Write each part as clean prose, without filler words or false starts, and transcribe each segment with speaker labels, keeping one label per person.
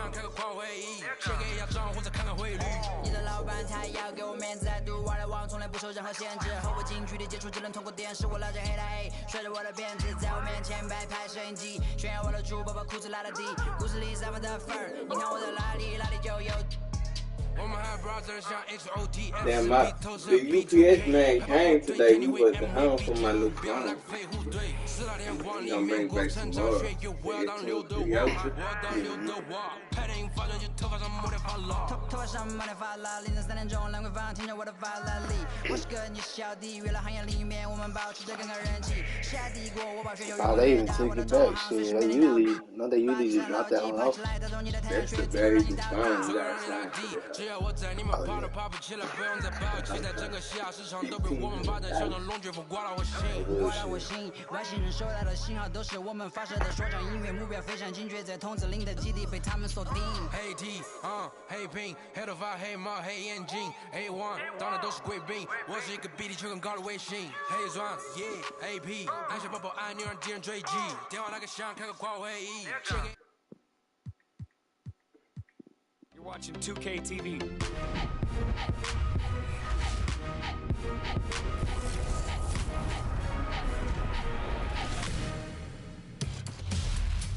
Speaker 1: 想开个狂会议，写给亚账或者看看汇率。你的老板他要给我面子，I do what I want，从来不受任何限制。和我近距离接触，只能通过电视。我拉着黑的 A， 甩着我的辫子，在我面前摆拍摄影机，炫耀我的猪宝宝裤子拉得低，故事里散发的粉儿，你看我在哪里，哪里就有。
Speaker 2: Damn, the UPS man came today. We wasn't home for my new phone. We gonna bring back some more.
Speaker 3: Oh, they even took it back. Shit, they usually just drop that one off.
Speaker 2: That's the very good phone. You gotta sign for that.
Speaker 1: 跑跑的跑不起来，不用再抱起，在整个西亚市场都被我们霸占，像那龙卷风刮到我心，刮到我心。外星人收到的信号都是我们发射的说唱音乐，目标非常精确，在筒子林的基地被他们锁定。黑 T， 黑屏，黑头发，黑帽，黑眼镜 ，A1 当的都是贵宾，我是一个比例却更高的卫星。黑钻 ，AP， 按下抱抱按钮让敌人追击，电话那个响，开个狂会议。
Speaker 4: You're watching 2K TV.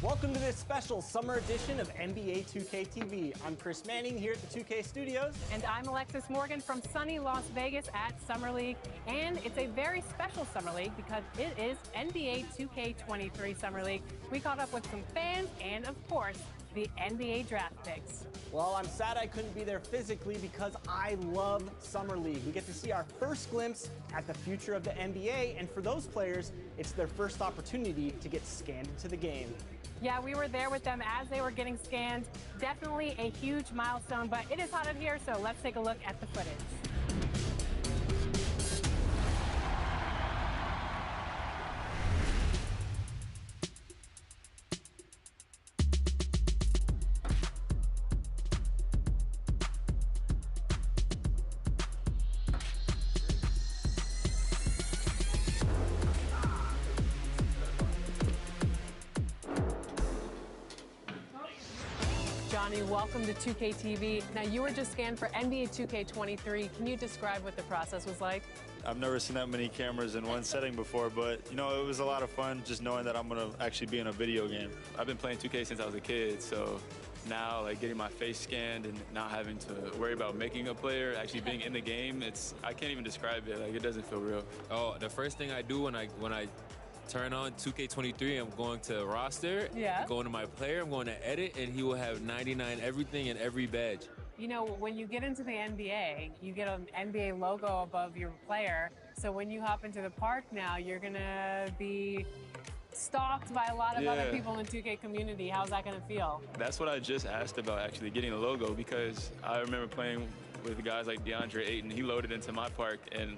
Speaker 4: Welcome to this special summer edition of NBA 2K TV. I'm Chris Manning here at the 2K studios.
Speaker 5: And I'm Alexis Morgan from sunny Las Vegas at Summer League. And it's a very special Summer League because it is NBA 2K23 Summer League. We caught up with some fans and, of course, the NBA draft picks.
Speaker 4: Well, I'm sad I couldn't be there physically because I love Summer League. We get to see our first glimpse at the future of the NBA, and for those players, it's their first opportunity to get scanned into the game.
Speaker 5: Yeah, we were there with them as they were getting scanned. Definitely a huge milestone, but it is hot in here, so let's take a look at the footage. Johnny, welcome to 2K TV. Now, you were just scanned for NBA 2K23. Can you describe what the process was like?
Speaker 6: I've never seen that many cameras in one setting before, but, you know, it was a lot of fun just knowing that I'm going to actually be in a video game.
Speaker 7: I've been playing 2K since I was a kid, so now, like, getting my face scanned and not having to worry about making a player, actually being in the game, I can't even describe it. Like, it doesn't feel real.
Speaker 8: Oh, the first thing I do when I turn on 2K23, I'm going to roster, going to my player, I'm going to edit, and he will have 99 everything and every badge.
Speaker 5: You know, when you get into the NBA, you get an NBA logo above your player. So when you hop into the park now, you're going to be stalked by a lot of other people in the 2K community. How's that going to feel?
Speaker 7: That's what I just asked about, actually, getting a logo, because I remember playing with guys like DeAndre Ayton. He loaded into my park, and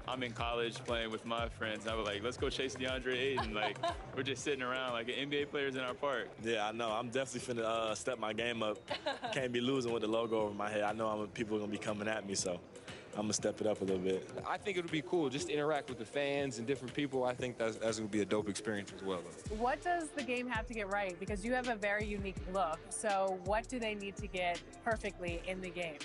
Speaker 7: I'm in college playing with my friends. I was like, let's go chase DeAndre Ayton. Like, we're just sitting around like NBA players in our park.
Speaker 6: Yeah, I know. I'm definitely finna step my game up. Can't be losing with the logo over my head. I know people are going to be coming at me, so I'm going to step it up a little bit.
Speaker 8: I think it would be cool just to interact with the fans and different people. I think that's going to be a dope experience as well.
Speaker 5: What does the game have to get right? Because you have a very unique look. So what do they need to get perfectly in the game?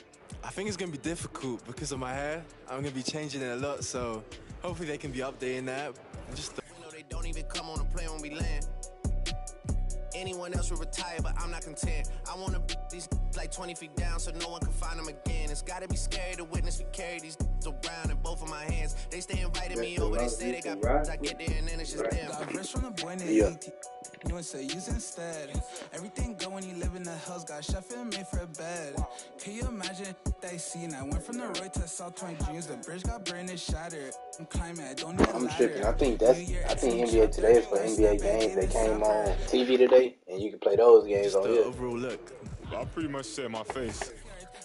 Speaker 9: I think it's going to be difficult because of my hair. I'm going to be changing it a lot, so hopefully they can be updating that.
Speaker 1: You know they don't even come on and play when we land. Anyone else would retire, but I'm not content. I want to these like 20 feet down so no one can find them again. It's got to be scary to witness me carry these around in both of my hands. They stay inviting me over, they say they got I get there and then it's just them. You would say use instead. Everything go when you live in the hills. Got Sheffield made for a bed. Can you imagine they seen? I went from the road to South Point Dreams. The bridge got brain is shattered. I'm climbing. I don't need a
Speaker 3: I'm
Speaker 1: ladder.
Speaker 3: tripping. I think NBA Today is for NBA games that came on TV today, and you can play those games on here.
Speaker 6: Overall look, I pretty much set my face.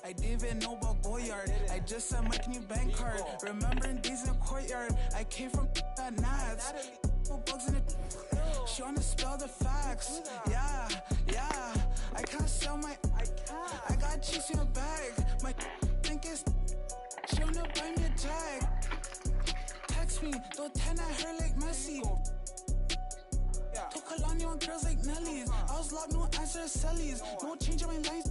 Speaker 1: I didn't even know about Goyard. I just sent my new bank card. Remembering days in courtyard. I came from that Nats. Bugs in it. She wanna spell the facts. Yeah. I can't sell my. I got cheese in a bag. My think it's. She wanna buy me a tag. Text me, don't 10 at her like Messi. Took
Speaker 10: Kalani on girls like Nelly's. I was locked, no answer, Sally's. No change in my life.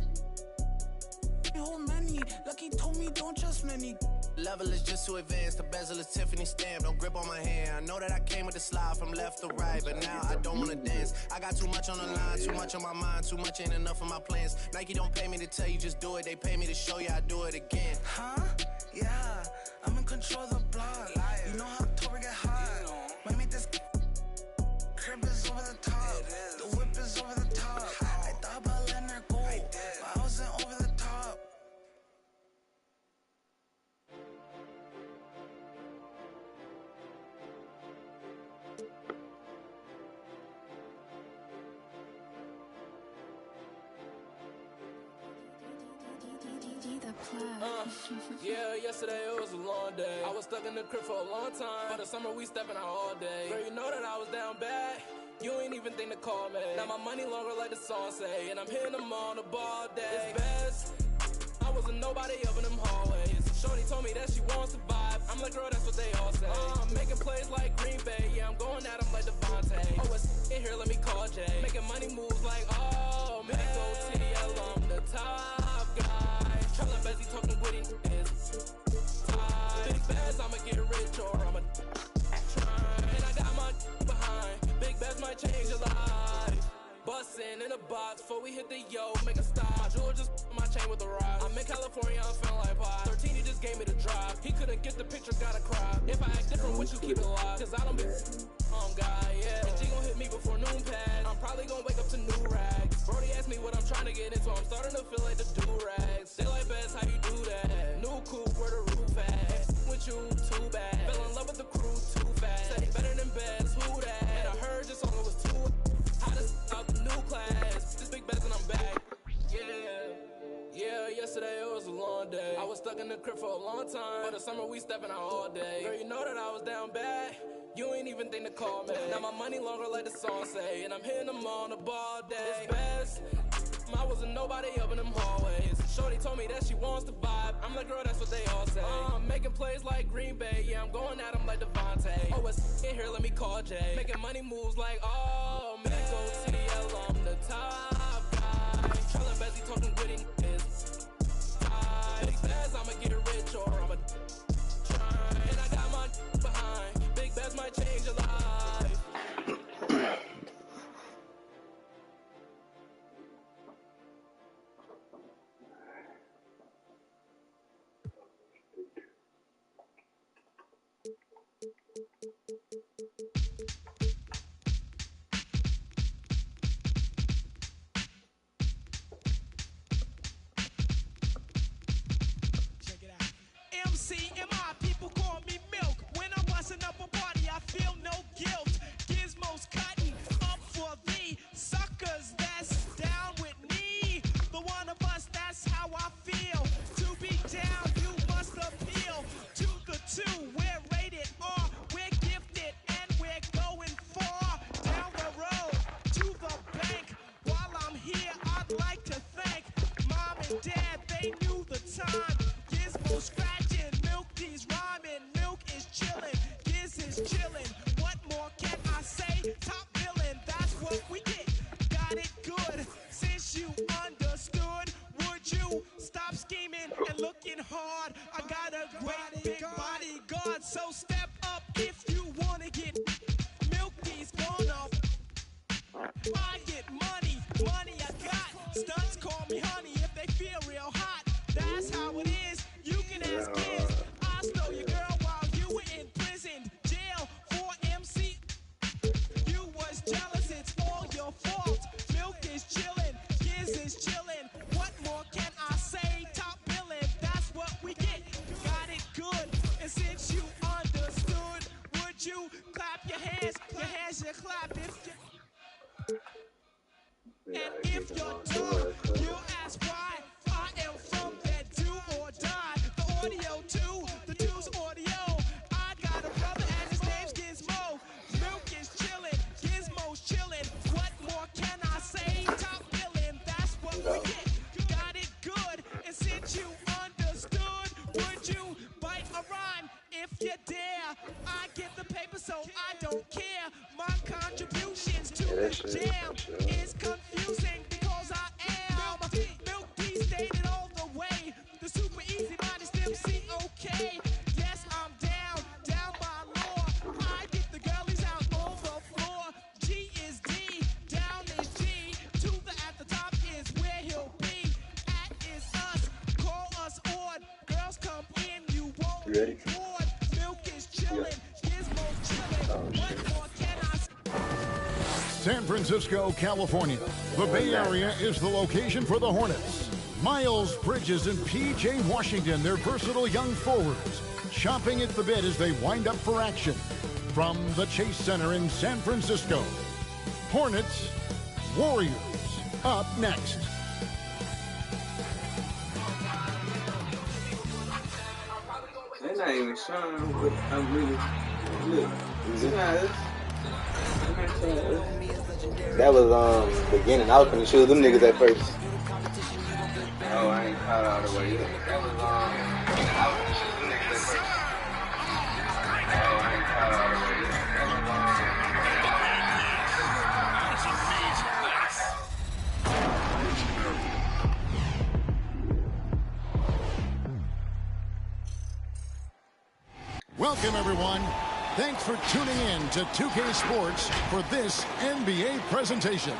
Speaker 10: Whole many. Lucky told me don't trust many.
Speaker 1: Level is just too advanced, the bezel is Tiffany stamp. Don't grip on my hand. I know that I came with the slide from left to right, but now I don't wanna dance. I got too much on the line, too much on my mind, too much ain't enough of my plans. Nike don't pay me to tell you just do it, they pay me to show you I do it again.
Speaker 10: Huh? Yeah, I'm in control of the block. You know how October get hot. Might make this crib is over the top. The whip is over the top. I thought about letting her go, but I wasn't over the top.
Speaker 11: Yeah, yesterday it was a long day. I was stuck in the crib for a long time. For the summer we stepping out all day. Girl, you know that I was down bad. You ain't even think to call me. Now my money longer like the song say, and I'm hitting them on the ball day. It's best. I wasn't nobody up in them hallways. Shorty told me that she wants to vibe. I'm like, girl, that's what they all say. I'm making plays like Green Bay. Yeah, I'm going at them like Devontae. Oh, it's in here, let me call Jay. Making money moves like, oh, man. Go TDL, I'm the top guy. Traveling busy, talking witty is big bags, I'ma get rich or I'ma try. And I got my behind. Big bags might change your life. Bustin' in a box before we hit the yo, make a stop. My jewel just my chain with a rock. I'm in California, I'm feeling like pie. 13, he just gave me the drive. He couldn't get the picture, gotta cry. If I act different, would you keep it alive? Cause I don't be guy, yeah. And G gon' hit me before noon pad. I'm probably gon' wake up to new rags. Brody asked me what I'm trying to get into. I'm starting to feel like the do-rags. They like best, how you do that? New coupe, where the roof at? With you, too bad. Fell in love with the crew, too fast. Said better than best, who that? And I heard your song, it was too hottest out the new class. This big best and I'm back. Yeah, yesterday it was a long day. I was stuck in the crib for a long time. For the summer we stepping out all day. Girl, you know that I was down bad. You ain't even think to call me. Now my money longer like the song say, and I'm hitting them on the ball day. It's best. I wasn't nobody up in them hallways. Shorty told me that she wants to vibe. I'm like, girl, that's what they all say. I'm making plays like Green Bay. Yeah, I'm going at them like Devontae. Oh, it's in here, let me call Jay. Making money moves like, oh, man. Go TDL, I'm the top guy. Traveling busy, talking witty is big bags, I'ma get rich or I'ma try. And I got my behind. Big bags might change your life.
Speaker 12: MC and my people call me Milk. When I'm busting up a party, I feel no guilt. Gizmos cutting up for the suckers that's down with me. The one of us, that's how I feel. To be down, you must appeal to the two. We're rated R, we're gifted, and we're going far down the road to the bank. While I'm here, I'd like to thank Mom and Dad, they knew the time. Gizmo scratching, Milk D's rhyming, Milk is chillin', Giz is chillin'. What more can I say? Top villain, that's what we get. Got it good, since you understood. Would you stop scheming and looking hard? I got a great big bodyguard, so step up if you wanna get Milk D's gonna. I get money, money I got. Stunts call me honey if they feel real hot. That's how it is. You can ask kids. I stole your girl while you were in prison. Jail for MC. You was jealous, it's all your fault. Milk is chillin', Giz is chillin'. What more can I say? Top billin', that's what we get. Got it good. And since you understood, would you clap your hands? Your hands you clap if you. And if you're dumb, you ask why. I am from that do or die. The audio too, the dude's audio. I got a brother and his name's Gizmo. Milk is chillin', Gizmo's chillin'. What more can I say? Top billin', that's what we get. Got it good, and since you understood, would you bite a rhyme if you dare? I get the paper, so I don't care. My contributions to the
Speaker 3: You ready?
Speaker 13: San Francisco, California. The Bay Area is the location for the Hornets. Miles Bridges and P.J. Washington, their versatile young forwards, chomping at the bit as they wind up for action. From the Chase Center in San Francisco, Hornets, Warriors, up next.
Speaker 2: They're not even showing what I'm really. Look, it's not us.
Speaker 3: That was beginning. I was finna shoot them niggas at first.
Speaker 2: Oh, I ain't caught all the way up. That was I was finna shoot them niggas at first. Oh, I ain't caught all the way up.
Speaker 13: Welcome, everyone. Thanks for tuning in to 2K Sports for this NBA presentation.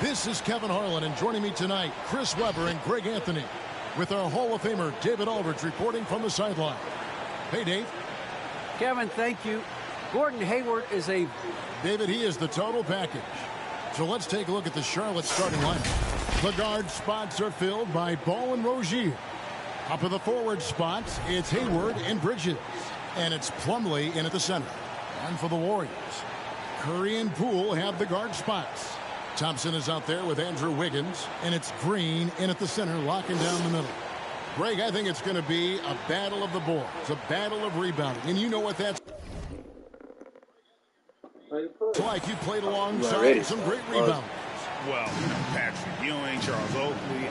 Speaker 13: This is Kevin Harlan, and joining me tonight, Chris Webber and Greg Anthony, with our Hall of Famer David Aldridge reporting from the sideline. Hey, Dave.
Speaker 14: Kevin, thank you. Gordon Hayward is
Speaker 13: David, he is the total package. So let's take a look at the Charlotte starting lineup. The guard spots are filled by Ball and Rozier. Up of the forward spots, it's Hayward and Bridges. And it's Plumlee in at the center. And for the Warriors, Curry and Poole have the guard spots. Thompson is out there with Andrew Wiggins. And it's Green in at the center, locking down the middle. Greg, I think it's going to be a battle of the boards, a battle of rebounding. And you know what that's like. You played alongside some great rebounders.
Speaker 15: Well, Patrick Ewing, Charles Oakley.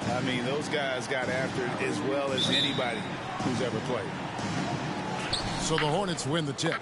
Speaker 15: I mean, those guys got after it as well as anybody who's ever played.
Speaker 13: So the Hornets win the tip.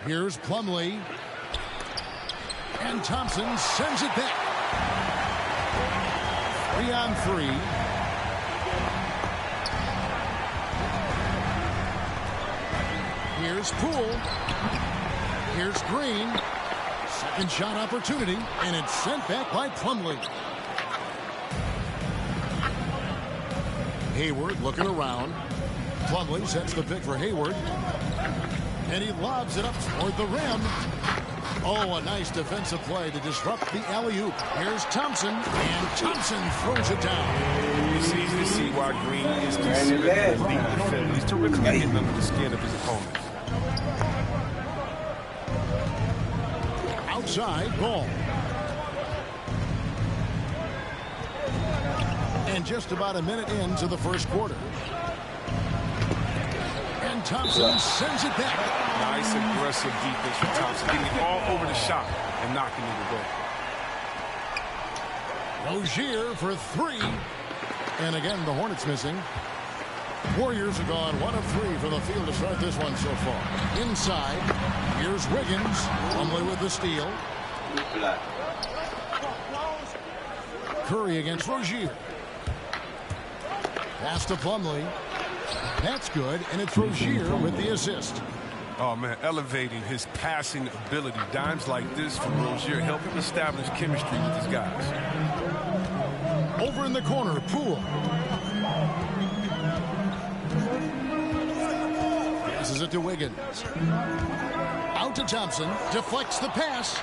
Speaker 13: Here's Plumlee. And Thompson sends it back. 3-on-3. Here's Poole. Here's Green. Second shot opportunity. And it's sent back by Plumlee. Hayward looking around. Plumlee sets the pick for Hayward. And he lobs it up toward the rim. Oh, a nice defensive play to disrupt the alley-oop. Here's Thompson, and Thompson throws it down.
Speaker 16: It's easy to see why Green is considered an elite defender. He's terrific at getting under the skin of his opponents.
Speaker 13: Outside, Ball. And just about a minute into the first quarter. And Thompson sends it back.
Speaker 16: Nice aggressive defense from Thompson, getting all over the shot and knocking it away.
Speaker 13: Rozier for three. And again, the Hornets missing. Warriors have gone 1 of 3 from the field to start this one so far. Inside, here's Wiggins. Plumlee with the steal. Curry against Rozier. Pass to Plumlee. That's good, and it's Rozier with the assist.
Speaker 16: Oh, man, elevating his passing ability. Dimes like this from Rozier help him establish chemistry with his guys.
Speaker 13: Over in the corner, Poole. Passes it to Wiggins. Out to Thompson. Deflects the pass.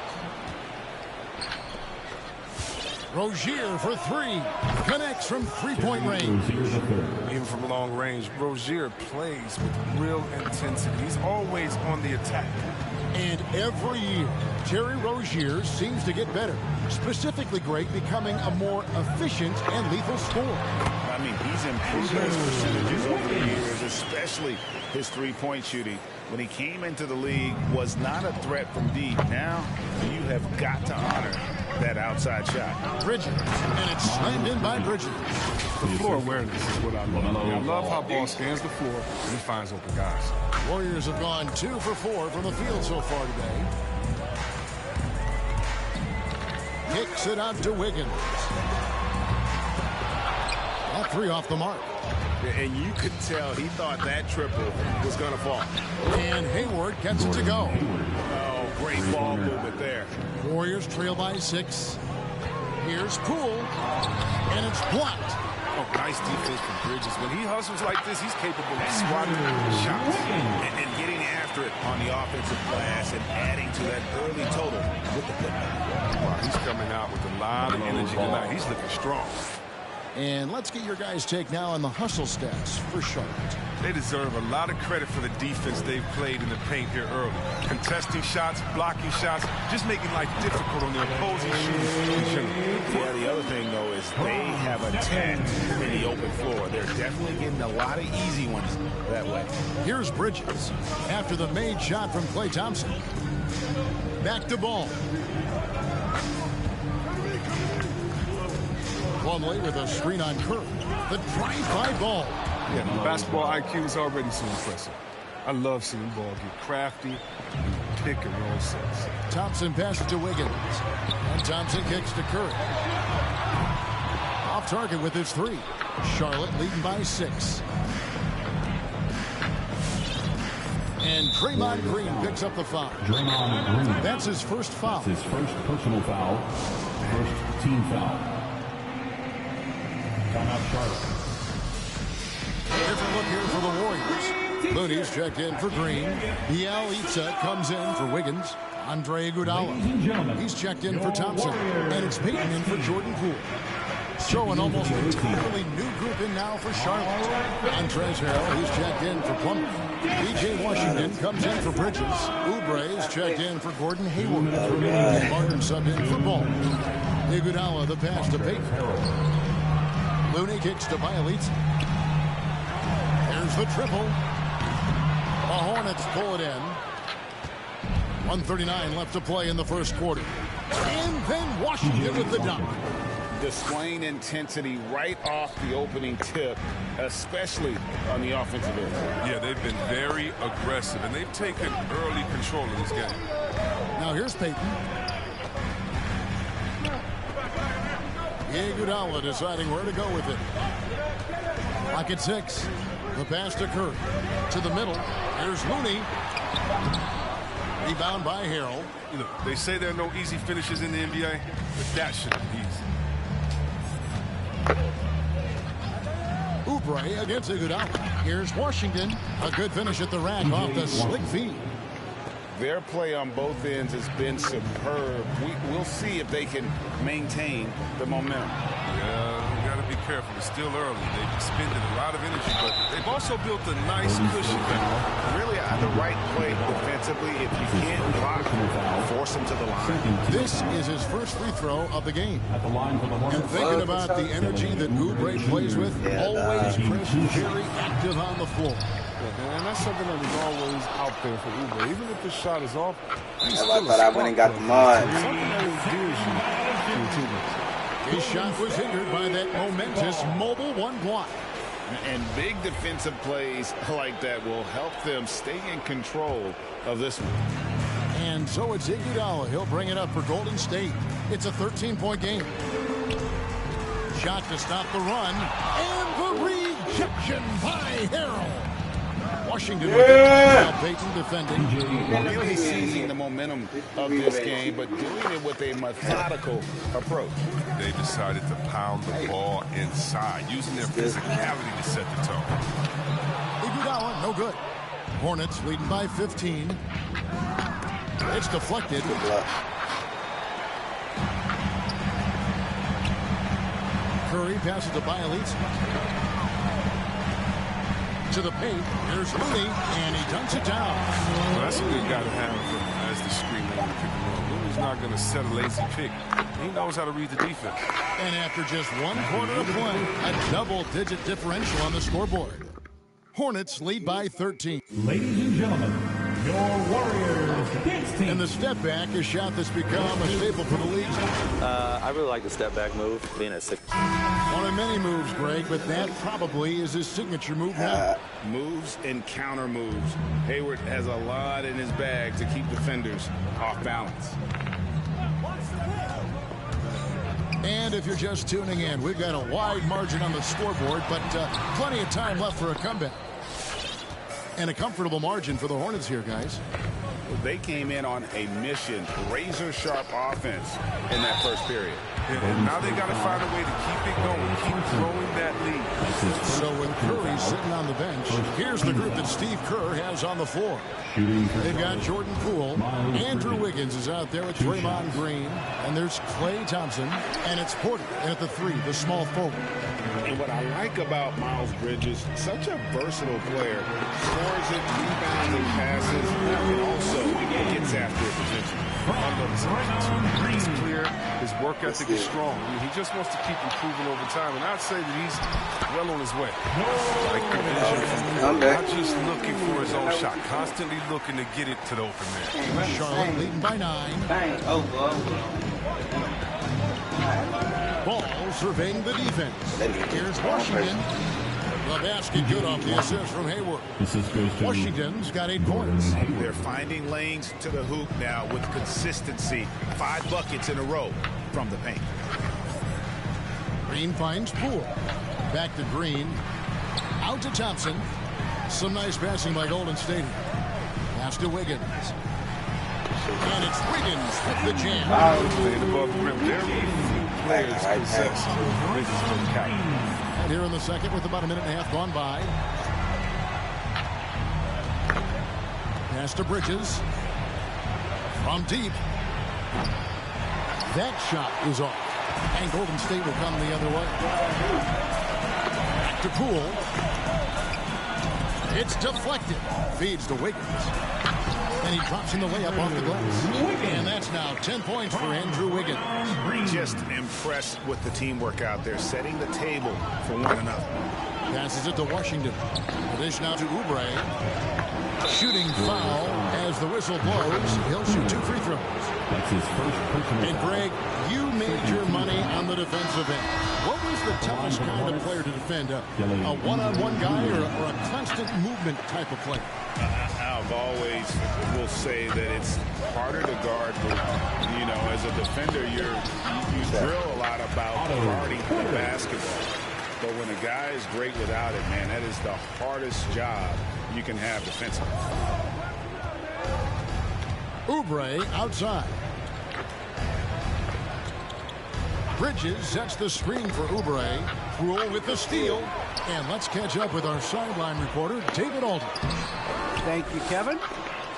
Speaker 13: Rozier for 3. Connects from three-point range.
Speaker 16: Even from long range, Rozier plays with real intensity. He's always on the attack.
Speaker 13: And every year, Terry Rozier seems to get better. Specifically great, becoming a more efficient and lethal scorer.
Speaker 15: I mean, he's improved those percentages over the years, especially his three-point shooting. When he came into the league, was not a threat from deep. Now, you have got to honor that outside shot.
Speaker 13: Bridges, and it's slammed in by Bridges.
Speaker 16: The floor awareness is what I love. I love how ball scans the floor and he finds open guys.
Speaker 13: Warriors have gone 2 for 4 from the field so far today. Kicks it out to Wiggins. That 3 off the mark.
Speaker 15: And you could tell he thought that triple was going to fall.
Speaker 13: And Hayward gets it to go.
Speaker 15: Oh, great ball movement there.
Speaker 13: Warriors trail by 6. Here's Poole. And it's blocked.
Speaker 16: Oh, nice defense from Bridges. When he hustles like this, he's capable of swatting shots.
Speaker 15: And getting after it on the offensive glass and adding to that early total with the putback.
Speaker 16: Wow, he's coming out with a lot of energy tonight. He's looking strong.
Speaker 13: And let's get your guys' take now on the hustle stats for Charlotte.
Speaker 16: They deserve a lot of credit for the defense they've played in the paint here early. Contesting shots, blocking shots, just making life difficult on the opposing shooters.
Speaker 15: Yeah, the other thing, though, is they have attacked in the open floor. They're definitely getting a lot of easy ones that way.
Speaker 13: Here's Bridges after the made shot from Klay Thompson. Back to Ball. Plumlee with a screen on Kerr. The drive-by Ball.
Speaker 16: Yeah, basketball IQ is already so impressive. I love seeing Ball get crafty and pick and roll sets.
Speaker 13: Thompson passes to Wiggins. And Thompson kicks to Curry. Off target with his 3. Charlotte leading by 6. And Draymond Green picks up the foul. That's his first foul.
Speaker 17: That's his first personal foul. First team foul. Timeout Charlotte.
Speaker 13: Different look here for the Warriors. Looney's checked in for Green. Bielitsa comes in for Wiggins. Andre Iguodala. He's checked in for Thompson. And it's Payton in for Jordan Poole. So an almost entirely new group in now for Charlotte. Montrezl Harrell, he's checked in for Plumlee. DJ Washington comes in for Bridges. Oubre is checked in for Gordon Hayward. Martin subbed in for Ball. Iguodala the pass to Payton. Looney kicks to Bielitsa. There's the triple. The Hornets pull it in. 1:39 left to play in the first quarter. And then Washington with the dunk.
Speaker 15: Displaying intensity right off the opening tip, especially on the offensive end.
Speaker 16: Yeah, they've been very aggressive, and they've taken early control of this game.
Speaker 13: Now here's Payton. Iguodala deciding where to go with it. Clock at 6. The pass to Curry. To the middle. Here's Looney. Rebound by Harrell.
Speaker 16: You know, they say there are no easy finishes in the NBA, but that should be easy.
Speaker 13: Oubre against Iguodala. Here's Washington. A good finish at the rack off the slick feed.
Speaker 15: Their play on both ends has been superb. We'll see if they can maintain the momentum.
Speaker 16: Yeah, we got to be careful. It's still early. They've expended a lot of energy, but they've also built a nice cushion.
Speaker 15: Really, the right play defensively. If you can't block, force them to the line.
Speaker 13: This is his first free throw of the game. And thinking about the energy that Oubre plays with, always crisp, very active on the floor.
Speaker 16: And that's something that is always out there for Oubre. Even if the shot is off,
Speaker 3: I thought I went and got the mod.
Speaker 16: Something that endears you to
Speaker 13: his shot was hindered by that momentous mobile 1 block.
Speaker 15: And big defensive plays like that will help them stay in control of this one.
Speaker 13: And so it's Iguodala. He'll bring it up for Golden State. It's a 13-point game. Shot to stop the run. And the rejection by Harrell. Washington with it. Payton defending.
Speaker 15: Really seizing the momentum of this game, but doing it with a methodical approach.
Speaker 16: They decided to pound the ball inside, using their physicality to set the tone.
Speaker 13: Iguodala, no good. Hornets leading by 15. It's deflected. Curry passes to Bielitsa. to the paint. Here's Looney, and he dunks it down.
Speaker 16: Well, that's a good guy to have as the screen man to pick him up. Looney's not going to set a lazy pick. He knows how to read the defense.
Speaker 13: And after just 1 quarter of play, a double-digit differential on the scoreboard. Hornets lead by 13.
Speaker 17: Ladies and gentlemen, your Warriors dance team.
Speaker 13: And the step back, a shot that's become a staple for the league.
Speaker 18: I really like the step back move, being at 6.
Speaker 13: One of many moves, Greg, but that probably is his signature move now.
Speaker 15: Moves and counter moves. Hayward has a lot in his bag to keep defenders off balance.
Speaker 13: And if you're just tuning in, we've got a wide margin on the scoreboard, but plenty of time left for a comeback. And a comfortable margin for the Hornets here, guys.
Speaker 15: They came in on a mission, razor-sharp offense in that first period.
Speaker 16: And now they got to find a way to keep it going, keep growing that lead.
Speaker 13: So with Curry sitting on the bench, here's the group that Steve Kerr has on the floor. They've got Jordan Poole. Andrew Wiggins is out there with Draymond Green. And there's Klay Thompson. And it's Porter at the 3, the small forward.
Speaker 15: And what I like about Miles Bridges, such a versatile player. Scores it, rebounds and passes, and also gets after it potentially.
Speaker 16: It's clear his work ethic is strong. I mean, he just wants to keep improving over time, and I'd say that he's well on his way. Like the vision, not just looking for his own shot, constantly looking to get it to the open man.
Speaker 13: Charlotte leading by 9. Ball surveying the defense. Here's Washington. The basket good off the assist from Hayward. Washington's got 8 points.
Speaker 15: They're finding lanes to the hoop now with consistency. 5 buckets in a row from the paint.
Speaker 13: Green finds Poole. Back to Green. Out to Thompson. Some nice passing by Golden State. Pass to Wiggins. And it's Wiggins with the jam.
Speaker 16: Playing above the rim. Very few players possess Wiggins from Cali.
Speaker 13: And here in the second with about a minute and a half gone by. Pass to Bridges. From deep. That shot is off. And Golden State will come the other way. Back to Poole. It's deflected. Feeds to Wiggins. And he drops in the layup off the glass. And that's now 10 points for Andrew Wiggins.
Speaker 15: Just impressed with the teamwork out there, setting the table for one another.
Speaker 13: Passes it to Washington. The dish now to Oubre. Shooting foul as the whistle blows. He'll shoot 2 free throws.
Speaker 17: That's his first personal.
Speaker 13: And Greg, you made your money on the defensive end. What was the toughest kind of player to defend? A one-on-one guy or a constant movement type of player?
Speaker 15: I've always will say that it's harder to guard, but, you know, as a defender, you drill a lot about guarding the basketball. But when a guy is great without it, man, that is the hardest job you can have defensively.
Speaker 13: Oubre outside. Bridges sets the screen for Oubre. Poole with the steal. And let's catch up with our sideline reporter, David Alden.
Speaker 14: Thank you, Kevin.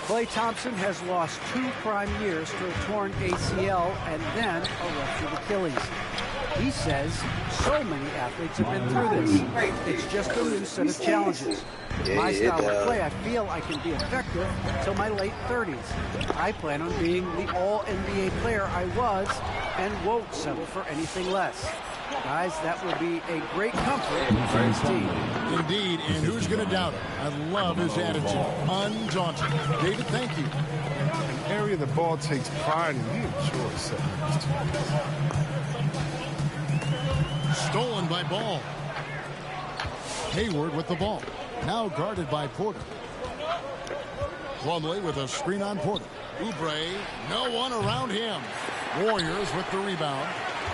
Speaker 14: Klay Thompson has lost 2 prime years to a torn ACL and then a ruptured Achilles. He says so many athletes have been through this. It's just a new set of challenges. My style of play, I feel I can be effective until my late 30s. I plan on being the all-NBA player I was and won't settle for anything less. Guys, that would be a great comfort for his team.
Speaker 13: Indeed, and who's going to doubt it? I love his attitude. Undaunted. David, thank you.
Speaker 16: An area the ball takes pride in, he enjoys it.
Speaker 13: Stolen by Ball. Hayward with the ball. Now guarded by Porter. Plumlee with a screen on Porter. Oubre, no one around him. Warriors with the rebound.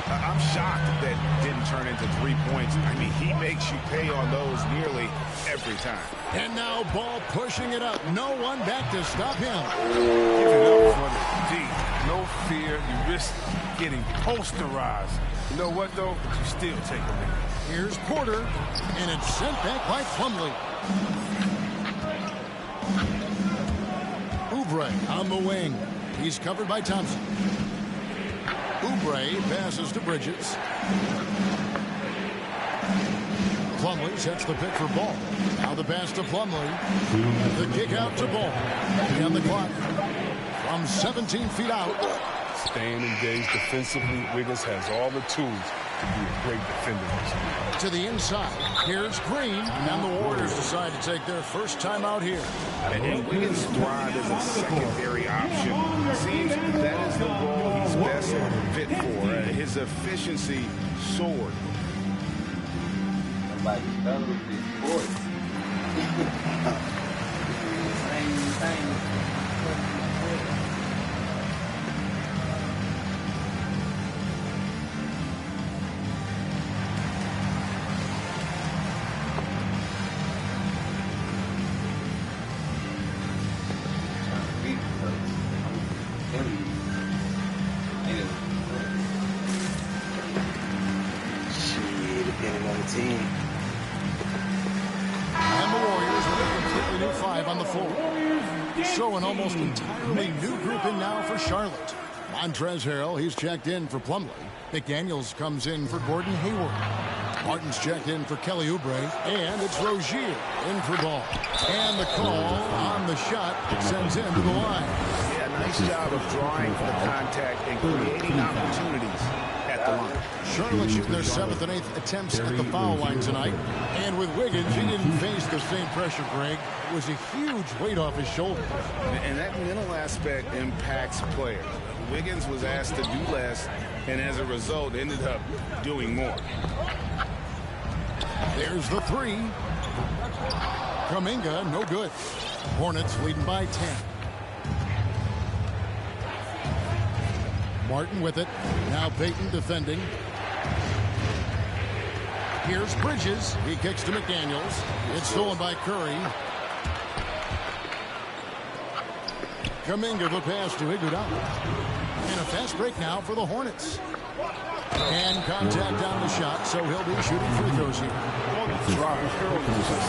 Speaker 15: I'm shocked that didn't turn into 3 points. I mean, he makes you pay on those nearly every time.
Speaker 13: And now Ball pushing it up. No one back to stop him.
Speaker 16: Give it up for the D. No fear. You risk getting posterized. You know what, though? You still take a minute.
Speaker 13: Here's Porter, and it's sent back by Plumlee. Oubre on the wing. He's covered by Thompson. Oubre passes to Bridges. Plumlee sets the pick for Ball. Now the pass to Plumlee. The kick out to Ball. And the clock from 17 feet out.
Speaker 16: Staying engaged defensively, Wiggins has all the tools to be a great defender.
Speaker 13: To the inside, here's Green, and the Warriors decide to take their first time out here.
Speaker 15: And Wiggins thrives as a secondary option. Seems that is the role he's best fit for. His efficiency soared.
Speaker 3: Like, that was the sport. Same thing.
Speaker 13: So an almost entirely new group in now for Charlotte. Montrezl Harrell, he's checked in for Plumlee. McDaniels comes in for Gordon Hayward. Martin's checked in for Kelly Oubre. And it's Rozier in for Ball. And the call on the shot sends him to the line.
Speaker 15: Yeah, nice job of drawing the contact and creating opportunities at the line.
Speaker 13: Charlotte shooting their 7th and 8th attempts at the foul line tonight. And with Wiggins, he didn't face the same pressure, Greg. It was a huge weight off his shoulders.
Speaker 15: And that mental aspect impacts players. Wiggins was asked to do less, and as a result, ended up doing more.
Speaker 13: There's the three. Kuminga, no good. Hornets leading by 10. Martin with it. Now Payton defending. Here's Bridges. He kicks to McDaniels. It's stolen by Curry. Kuminga the pass to Iguodala. And a fast break now for the Hornets. And contact on the shot, so he'll be shooting free throws here.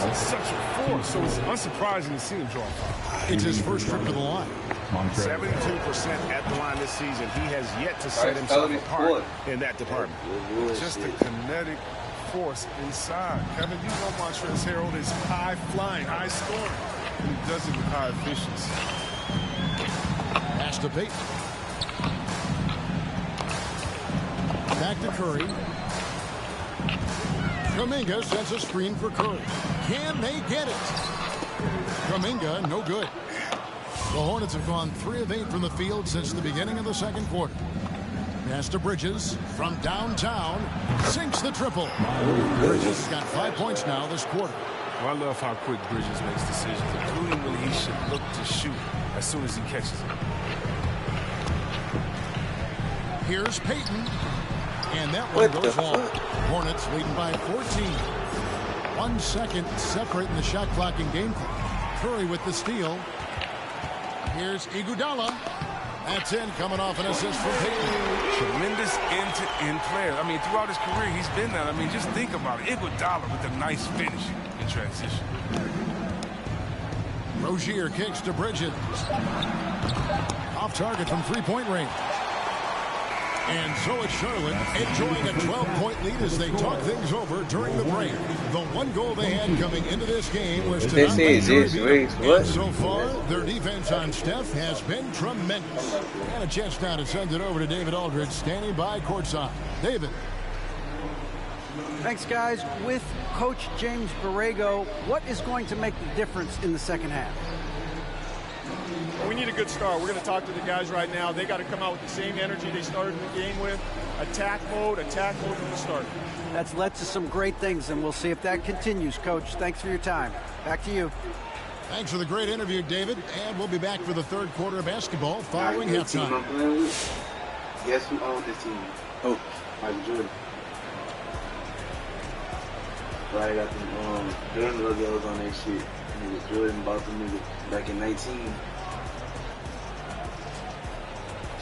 Speaker 16: It's such a force, so it's unsurprising to see him draw.
Speaker 13: It's his first trip to the line.
Speaker 15: 72% at the line this season. He has yet to set himself apart in that department.
Speaker 16: Just a kinetic force inside. Kevin, you know Montrezl Harrell is high flying, high scoring. And he does it with high efficiency.
Speaker 13: Pass to Payton. Back to Curry. Kuminga sets a screen for Curry. Can they get it? Kuminga, no good. The Hornets have gone 3 of 8 from the field since the beginning of the second quarter. Pass to Bridges from downtown. Sinks the triple. Bridges has got 5 points now this quarter.
Speaker 16: Well, I love how quick Bridges makes decisions, including when he should look to shoot as soon as he catches it.
Speaker 13: Here's Payton. And that one goes long. Hornets leading by 14. 1 second separating the shot clock and game clock. Curry with the steal. Here's Iguodala. That's in, coming off an assist from Payton.
Speaker 16: Tremendous end-to-end player. I mean, throughout his career, he's been that. I mean, just think about it. Iguodala with a nice finish in transition.
Speaker 13: Rozier kicks to Bridges. Off target from three-point range. And so it's Charlotte enjoying a 12-point lead as they talk things over during the break. The one goal they had coming into this game was to not let Curry beat them. And so far, their defense on Steph has been tremendous. And a chance now to send it over to David Aldridge, standing by courtside. David.
Speaker 14: Thanks, guys. With Coach James Borrego, what is going to make the difference in the second half?
Speaker 19: We need a good start. We're going to talk to the guys right now. They got to come out with the same energy they started the game with. Attack mode from the start.
Speaker 14: That's led to some great things, and we'll see if that continues. Coach, thanks for your time. Back to you.
Speaker 13: Thanks for the great interview, David. And we'll be back for the third quarter of basketball following halftime.
Speaker 3: Guess who owns this team? Oh, Michael Jordan. Right, got the Jordan logos on that shit. Nigga Jordan bought the nigga back in 19.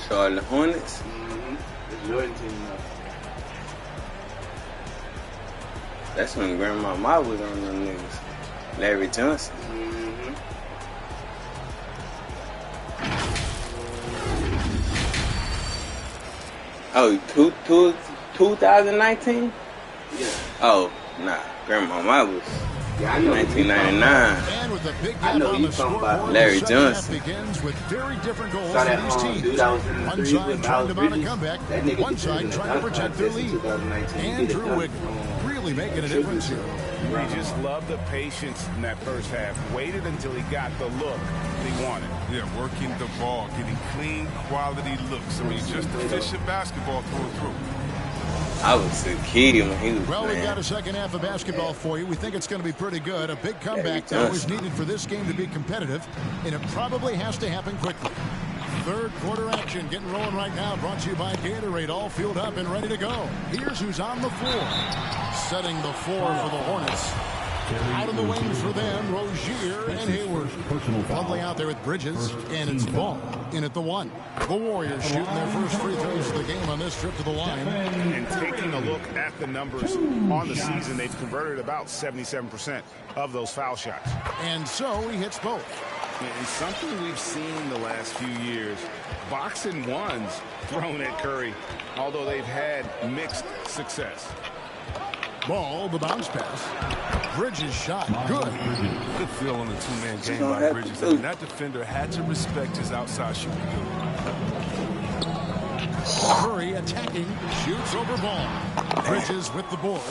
Speaker 2: Charlotte Hornets?
Speaker 3: Mm-hmm. The Jordan team now.
Speaker 2: That's when Grandma Ma was on them niggas. Larry Johnson.
Speaker 3: Mm-hmm.
Speaker 2: Oh, 2019?
Speaker 3: Yeah.
Speaker 2: Oh, nah.
Speaker 3: Grandma was 1999.
Speaker 13: And with a big
Speaker 3: I
Speaker 13: gap
Speaker 3: know
Speaker 13: on
Speaker 3: you
Speaker 13: the
Speaker 3: talking about
Speaker 13: scoreboard,
Speaker 3: Larry
Speaker 13: the second half
Speaker 3: Johnson.
Speaker 13: begins with very different goals
Speaker 3: Saw
Speaker 13: for
Speaker 3: that
Speaker 13: these teams.
Speaker 3: dude that was in the
Speaker 13: One
Speaker 3: threes
Speaker 13: side
Speaker 3: with
Speaker 13: trying to
Speaker 3: Miles
Speaker 13: mount a
Speaker 3: Bridges.
Speaker 13: comeback,
Speaker 3: That nigga
Speaker 13: one side trying to protect their lead. Andrew Wiggins really making a difference here.
Speaker 15: He just loved the patience in that first half. Waited until he got the look that he wanted.
Speaker 16: Yeah, working the ball, getting clean, quality looks. I mean, just efficient basketball through and through.
Speaker 3: I was a kid when he was
Speaker 13: Well, we've
Speaker 3: playing.
Speaker 13: got a second half of basketball for you. We think it's going to be pretty good. A big comeback, though, is needed for this game to be competitive, and it probably has to happen quickly. Third quarter action getting rolling right now, brought to you by Gatorade, all fueled up and ready to go. Here's who's on the floor. Setting the floor for the Hornets. Out of the wings for them, Rozier and Hayward. Lovely out there with Bridges, and it's Ball in at the one. The Warriors shooting their first free throws of the game on this trip to the line.
Speaker 15: And taking a look at the numbers on the season, they've converted about 77% of those foul shots.
Speaker 13: And so he hits both.
Speaker 15: And something we've seen the last few years, boxing ones thrown at Curry, although they've had mixed success.
Speaker 13: Ball, the bounce pass. Bridges shot. Good.
Speaker 16: Good feel on the two-man game by Bridges. I mean, that defender had to respect his outside shooting ability.
Speaker 13: Curry attacking, shoots over Ball. Bridges with the board.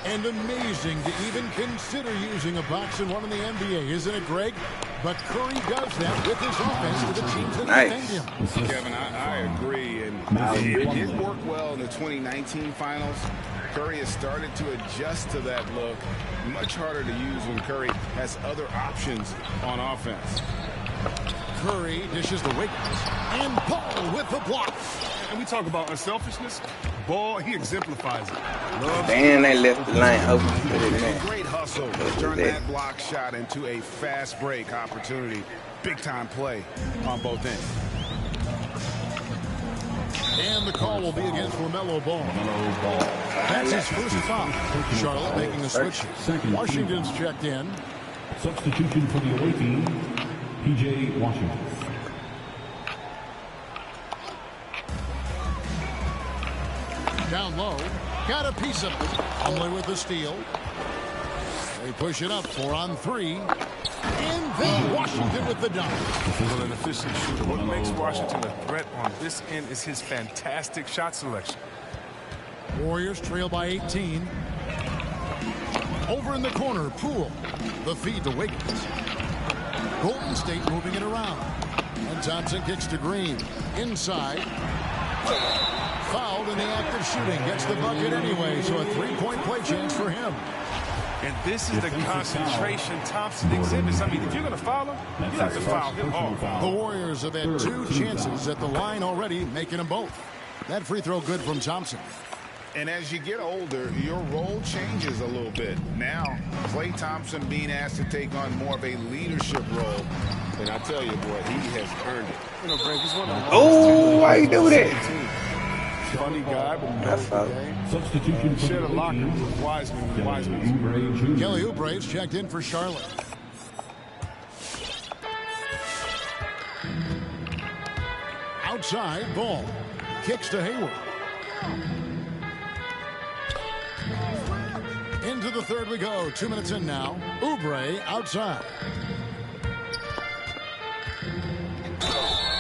Speaker 13: And amazing to even consider using a boxing one in the NBA, isn't it, Greg? But Curry does that with his offense to the teams that defend him.
Speaker 15: Kevin, I agree. And it did work well in the 2019 finals. Curry has started to adjust to that look. Much harder to use when Curry has other options on offense.
Speaker 13: Curry dishes the Wiggins. And Ball with the block.
Speaker 16: And we talk about unselfishness. Ball, he exemplifies it.
Speaker 3: Damn, they left the line open.
Speaker 15: Great hustle to turn that block shot into a fast break opportunity. Big time play on both ends.
Speaker 13: And the call will be against LaMelo Ball. That's his first foul. Charlotte making the switch. Washington's checked in.
Speaker 17: Substitution for the away team, P.J. Washington.
Speaker 13: Down low. Got a piece of it. Only with the steal. They push it up 4 on 3. And then Washington with the dunk.
Speaker 16: Well, an efficient shooter. What makes Washington a threat on this end is his fantastic shot selection.
Speaker 13: Warriors trail by 18. Over in the corner, Poole. The feed to Wiggins. Golden State moving it around. And Thompson kicks to Green. Inside. Fouled in the act of shooting. Gets the bucket anyway, so a three-point play chance for him.
Speaker 16: And this is the concentration Thompson exhibits. I mean, if you're going to foul him, you have to foul him hard.
Speaker 13: The Warriors have had 2 chances at the line already, making them both. That free throw good from Thompson.
Speaker 15: And as you get older, your role changes a little bit. Now, Klay Thompson being asked to take on more of a leadership role. And I tell you, boy, he has earned it.
Speaker 16: You know, Greg, he's one of the
Speaker 3: Oh, why you do that?
Speaker 15: Funny guy, but knows the game.
Speaker 17: Substitution for
Speaker 15: Shared
Speaker 17: the
Speaker 15: a
Speaker 17: away
Speaker 15: locker
Speaker 17: team,
Speaker 15: with Wiseman.
Speaker 17: Oubre Jr.
Speaker 13: Kelly Oubre's checked in for Charlotte. Outside, Ball. Kicks to Hayward. Into the third we go. 2 minutes in now. Oubre outside.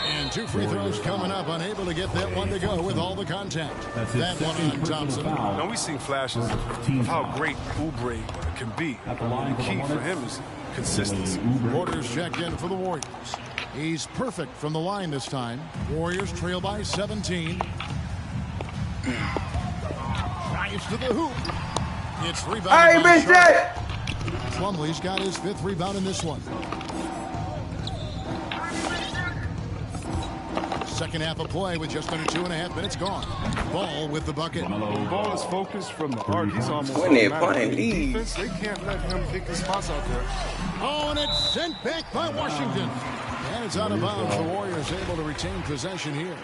Speaker 13: And 2 free throws coming up. Unable to get that one to go with all the contact. That one on Thompson.
Speaker 16: Now, we've seen flashes of how great Oubre can be. The key for him is consistency.
Speaker 13: Porter's checked in for the Warriors. He's perfect from the line this time. Warriors trail by 17. Drives to the hoop. It's rebounded by Charlotte. Plumlee's got his 5th rebound in this one. Second half of play with just under 2.5 minutes gone. Ball with the bucket.
Speaker 16: Ball is focused from the arc. He's almost
Speaker 3: When they're
Speaker 16: automatic.
Speaker 3: playing
Speaker 16: Defense, they can't let him pick his spots out there.
Speaker 13: Oh, and it's sent back by Washington. And it's out of bounds. The Warriors able to retain possession here.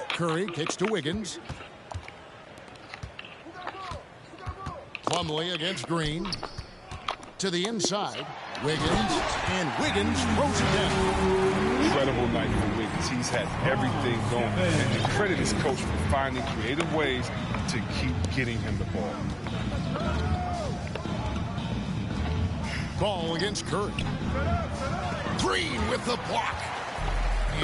Speaker 13: Curry kicks to Wiggins. Plumlee against Green. To the inside. Wiggins, and Wiggins throws it down.
Speaker 16: Incredible night for Wiggins. He's had everything going. And to credit his coach for finding creative ways to keep getting him the ball.
Speaker 13: Ball against Curry. Green with the block.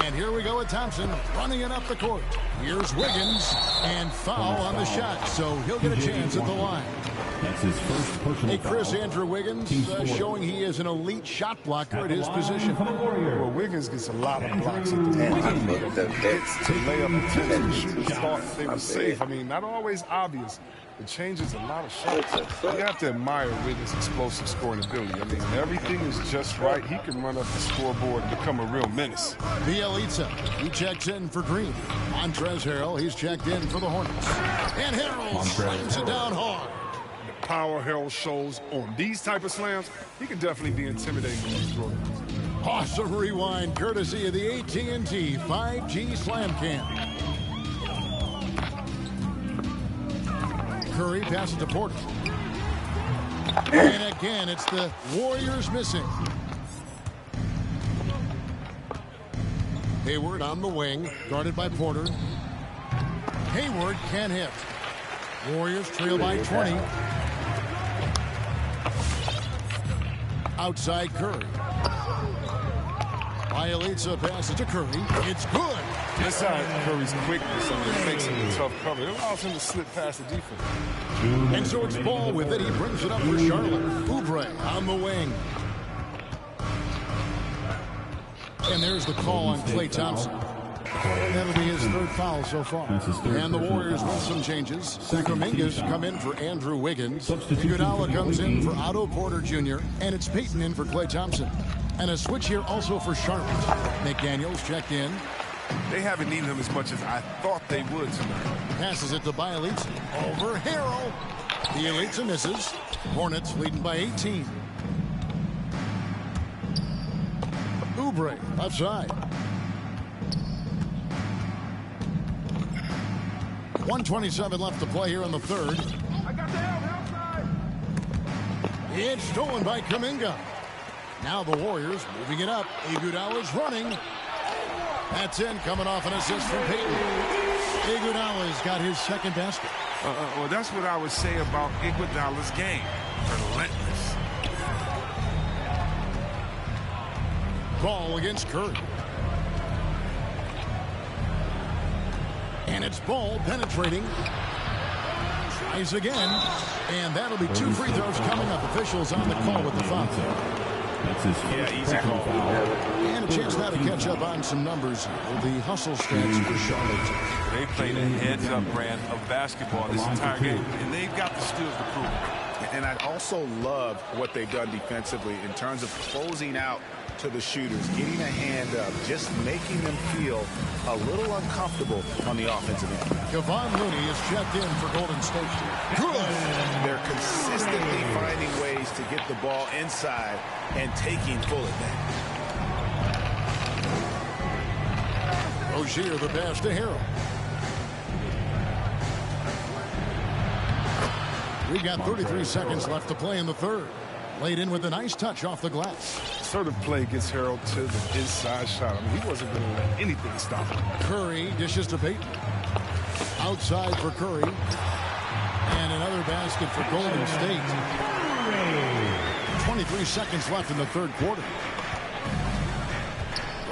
Speaker 13: And here we go with Thompson running it up the court. Here's Wiggins, and foul on the shot, so he'll get a chance at the line.
Speaker 17: That's his first personal foul.
Speaker 13: Andrew Wiggins showing he is an elite shot blocker at his position.
Speaker 16: Well, Wiggins gets a lot of blocks at the rim. To lay up attempts, shooters thought they were safe. I mean, not always obvious. It changes a lot of shots. You have to admire Wiggins' explosive scoring ability. I mean, everything is just right. He can run up the scoreboard and become a real menace.
Speaker 13: Bielitsa, he checks in for Green. Montrezl Harrell, he's checked in for the Hornets. And Harrell slams it down hard.
Speaker 16: The power Harrell shows on these type of slams, he can definitely be intimidating when he's throwing.
Speaker 13: Awesome rewind, courtesy of the AT&T 5G Slam Cam. Curry passes to Porter. And again, it's the Warriors missing. Hayward on the wing, guarded by Porter. Hayward can't hit. Warriors trail by 20. Outside Curry. Bielitsa passes to Curry. It's good.
Speaker 16: Inside Curry's quickness, it makes him a tough cover. It allows him to slip past the defense.
Speaker 13: And so it's Ball with it. He brings it up for Charlotte. Oubre on the wing. And there's the call on Klay Thompson. That'll be his third foul so far. And the Warriors with some changes. Kuminga's come in for Andrew Wiggins. Iguodala comes in for Otto Porter Jr. And it's Payton in for Klay Thompson. And a switch here also for Charlotte. McDaniels checked in.
Speaker 16: They haven't needed him as much as I thought they would tonight.
Speaker 13: Passes it to Bielitsa. Over Harrell. Bielitsa misses. Hornets leading by 18. Oubre left side. 1:27 left to play here in the third. It's stolen by Kuminga. Now the Warriors moving it up. Iguodala's running. That's in, coming off an assist from Payton. Iguodala's got his second basket.
Speaker 16: Well, that's what I would say about Iguodala's game. Relentless.
Speaker 13: Ball against Curry. And it's Ball penetrating. Tries again. And that'll be 2 free throws coming up. Officials on the call with the foul.
Speaker 17: That's his first
Speaker 16: easy call.
Speaker 13: And a chance now to catch up on some numbers. The hustle stretch for Charlotte.
Speaker 16: They played a heads-up brand of basketball this entire game, and they've got the skills to prove it.
Speaker 15: And I also love what they've done defensively in terms of closing out to the shooters, getting a hand up, just making them feel a little uncomfortable on the offensive end.
Speaker 13: Kevon Looney is checked in for Golden State. Good.
Speaker 15: They're consistently finding ways to get the ball inside and taking full advantage.
Speaker 13: Rozier the pass to Harrell. We've got 33 seconds left to play in the third. Laid in with a nice touch off the glass.
Speaker 16: Sort of play gets Harrell to the inside shot. I mean, he wasn't going to let anything stop him.
Speaker 13: Curry dishes to Payton. Outside for Curry. And another basket for Golden State. 23 seconds left in the third quarter.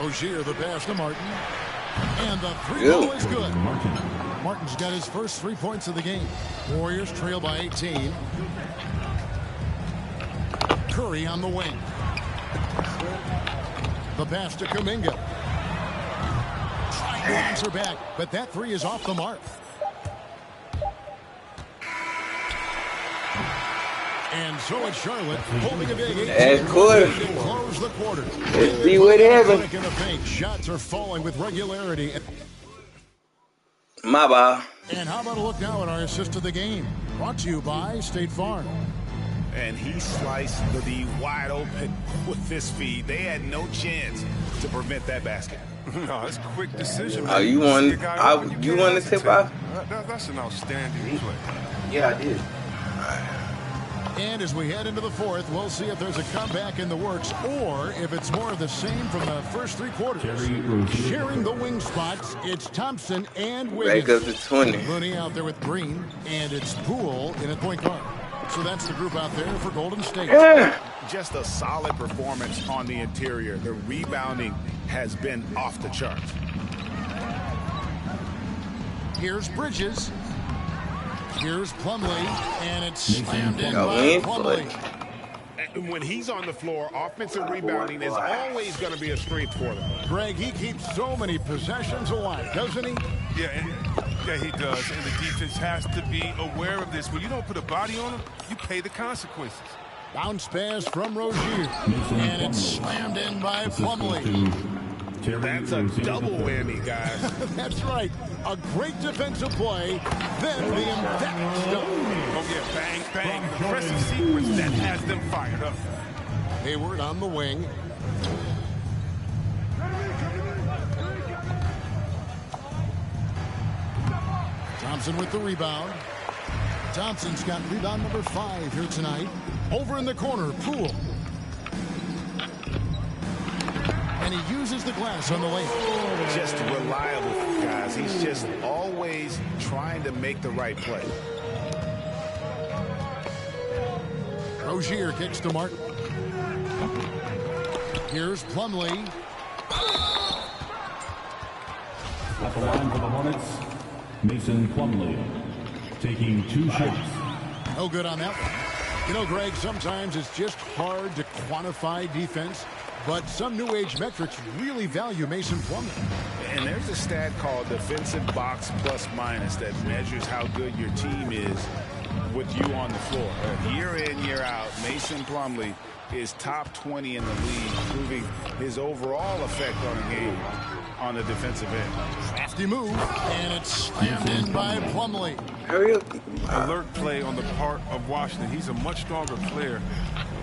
Speaker 13: Rozier the pass to Martin. And the three ball is good. Martin's got his first 3 points of the game. Warriors trail by 18. Curry on the wing. The pass to Kuminga. Trying to answer back, but that three is off the mark. And so it's Charlotte holding a big 18
Speaker 3: quarter.
Speaker 13: Close the quarter.
Speaker 3: Let's see what happens.
Speaker 13: In the paint. Shots are falling with regularity.
Speaker 3: My ball.
Speaker 13: And how about a look now at our assist of the game? Brought to you by State Farm.
Speaker 15: And he sliced the D wide open with this feed. They had no chance to prevent that basket.
Speaker 16: No, that's a quick decision.
Speaker 3: Oh, you won the tip off?
Speaker 16: That's an outstanding play.
Speaker 3: Yeah, I did.
Speaker 13: And as we head into the fourth, we'll see if there's a comeback in the works or if it's more of the same from the first 3 quarters. Sharing the wing spots, it's Thompson and Wiggins.
Speaker 3: Back up to 20.
Speaker 13: Looney out there with Green, and it's Poole in at point guard. So that's the group out there for Golden State.
Speaker 15: Just a solid performance on the interior. The rebounding has been off the charts.
Speaker 13: Here's Bridges. Here's Plumlee, and it's slammed in by Plumlee.
Speaker 15: When he's on the floor, offensive rebounding is always going to be a strength for them.
Speaker 13: Greg, he keeps so many possessions alive, doesn't he?
Speaker 16: Yeah, he does. And the defense has to be aware of this. When you don't put a body on him, you pay the consequences.
Speaker 13: Bounce pass from Rozier, and it's slammed in by Plumlee.
Speaker 15: That's a double whammy, guys.
Speaker 13: That's right. A great defensive play, then the emphatic stop.
Speaker 16: Oh, yeah, bang, bang. Impressive sequence that has them fired up.
Speaker 13: Hayward on the wing. Thompson with the rebound. Thompson's got rebound number 5 here tonight. Over in the corner, Poole. And he uses the glass on the lane.
Speaker 15: Just reliable, guys. He's just always trying to make the right play.
Speaker 13: Rozier kicks to Martin. Here's Plumlee.
Speaker 17: At the line for the Hornets, Mason Plumlee taking 2 shots.
Speaker 13: No good on that one. You know, Greg, sometimes it's just hard to quantify defense. But some new age metrics really value Mason Plumlee.
Speaker 15: And there's a stat called defensive box plus minus that measures how good your team is with you on the floor. Year in, year out, Mason Plumlee is top 20 in the league, proving his overall effect on a game on the defensive end.
Speaker 13: Crafty move, and it's slammed in by Plumlee.
Speaker 3: Hurry up.
Speaker 16: Alert play on the part of Washington. He's a much stronger player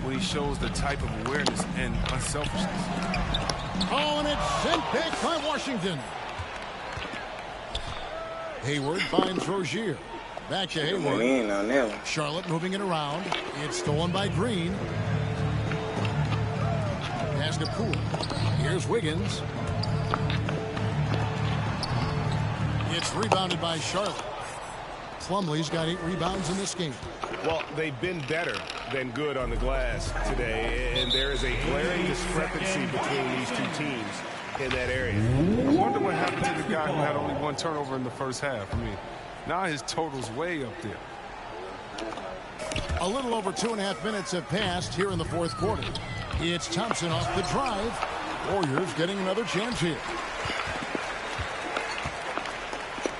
Speaker 16: when he shows the type of awareness and unselfishness.
Speaker 13: Oh, and it's sent back by Washington. Hayward finds Rozier. Back to Hayward. Charlotte moving it around. It's stolen by Green. Pass to Poole. Here's Wiggins. It's rebounded by Charlotte. Plumlee's got 8 rebounds in this game.
Speaker 15: Well, they've been better than good on the glass today, and there is a glaring discrepancy between these 2 teams in that area.
Speaker 16: I wonder what happened to the guy who had only 1 turnover in the first half. I mean, now his total's way up there.
Speaker 13: A little over 2.5 minutes have passed here in the fourth quarter. It's Thompson off the drive. Warriors getting another chance here.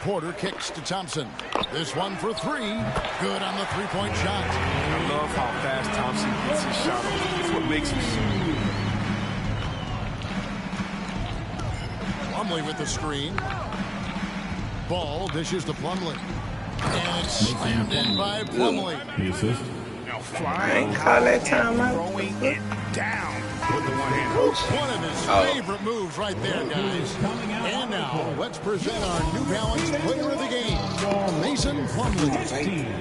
Speaker 13: Porter kicks to Thompson. This one for 3. Good on the 3-point shot.
Speaker 16: I love how fast Thompson gets his shot off. It's what makes him shoot.
Speaker 13: Plumlee with the screen. Ball dishes to Plumlee. And it's slammed in by Plumlee.
Speaker 15: Now flying,
Speaker 3: call that timeout.
Speaker 15: Throwing it down with the one hand.
Speaker 13: One of his favorite moves right there, guys. And now, let's present our New Balance player of the game, Mason Plumlee.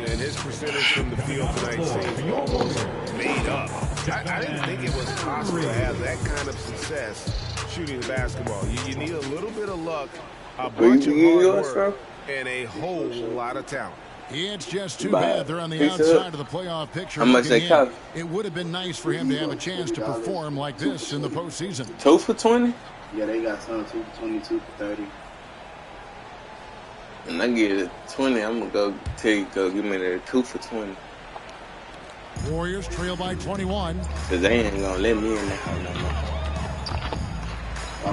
Speaker 15: And his percentage from the field tonight seems almost made up. I didn't think it was possible to have that kind of success shooting the basketball. You need a little bit of luck, a bunch of hard work, and a whole lot of talent.
Speaker 13: It's just too bad they're on the outside of the playoff picture.
Speaker 3: How much they cost?
Speaker 13: It would have been nice for him to have a chance to perform like this in the postseason.
Speaker 3: 2 for 20?
Speaker 20: Yeah, they got some 2 for 20, 2 for 30.
Speaker 3: And I get it 20, I'm going to go give me the 2 for 20.
Speaker 13: Warriors trail by 21.
Speaker 3: Because they ain't going to let me in the house no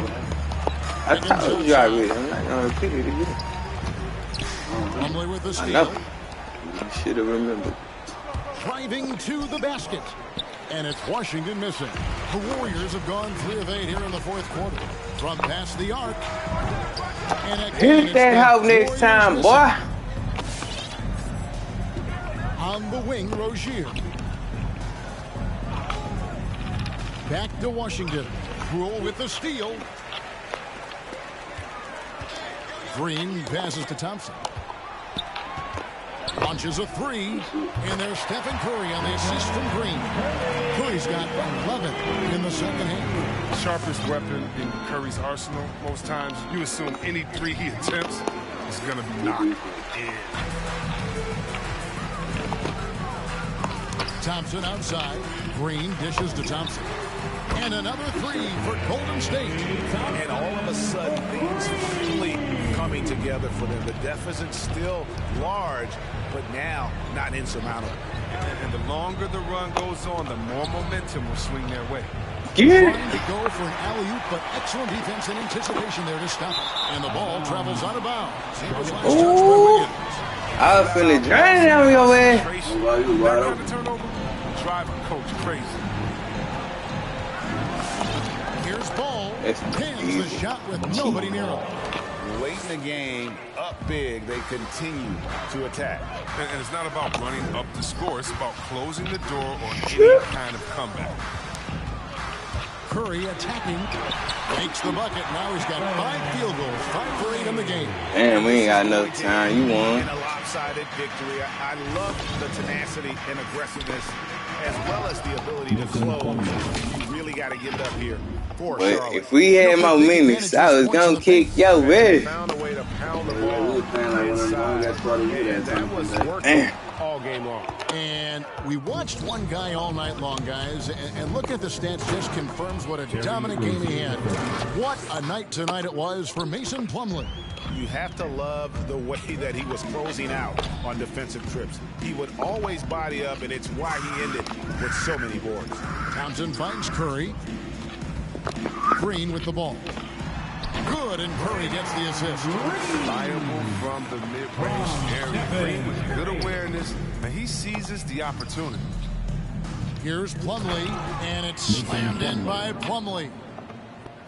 Speaker 3: more. I told you already. I'm not going to repeat it again.
Speaker 13: Plumlee with the steal.
Speaker 3: I know. You should have remembered.
Speaker 13: Driving to the basket. And it's Washington missing. The Warriors have gone 3 of 8 here in the fourth quarter. From past the arc. And
Speaker 3: hit that house next time,
Speaker 13: missing.
Speaker 3: boy.
Speaker 13: On the wing, Rozier. Back to Washington. Poole with the steal. Green passes to Thompson. Launches a three, and there's Stephen Curry on the assist from Green. Curry's got 11 in the second half.
Speaker 16: Sharpest weapon in Curry's arsenal. Most times you assume any three he attempts is going to be knocked in.
Speaker 13: Thompson outside. Green dishes to Thompson. And another three for Golden State.
Speaker 15: And all of a sudden, things finally coming together for them. The deficit's still large, but now not insurmountable.
Speaker 16: And the longer the run goes on, the more momentum will swing their way.
Speaker 13: Trying to go for an alley-oop, but excellent defense and anticipation there to stop it. And the ball travels out of bounds.
Speaker 3: Ooh, I was finna drain it on your way.
Speaker 16: That kind of turnover, driving coach crazy.
Speaker 13: Here's Ball. Pins the shot with nobody near him.
Speaker 15: Late in the game, up big, they continue to attack.
Speaker 16: And it's not about running up the score. It's about closing the door on any kind of comeback.
Speaker 13: Curry attacking. Makes the bucket. Now he's got 5 field goals. 5 for 8 in the game.
Speaker 3: Damn, we ain't got enough time. You won.
Speaker 15: In a lopsided victory. I love the tenacity and aggressiveness, as well as the ability to close. You really got to give it up here.
Speaker 3: But if we had more minutes, I was gonna kick your way.
Speaker 15: Found a way to pound the ball inside. That was working all game long.
Speaker 13: And we watched one guy all night long, guys, and look at the stats, just confirms what a dominant game he had. What a night tonight it was for Mason Plumlee.
Speaker 15: You have to love the way that he was closing out on defensive trips. He would always body up, and it's why he ended with so many boards.
Speaker 13: Thompson finds Curry. Green with the ball. Good, and Curry gets the assist.
Speaker 16: Reliable from the mid-range area. Green with good awareness, and he seizes the opportunity.
Speaker 13: Here's Plumlee, and it's slammed in by Plumlee.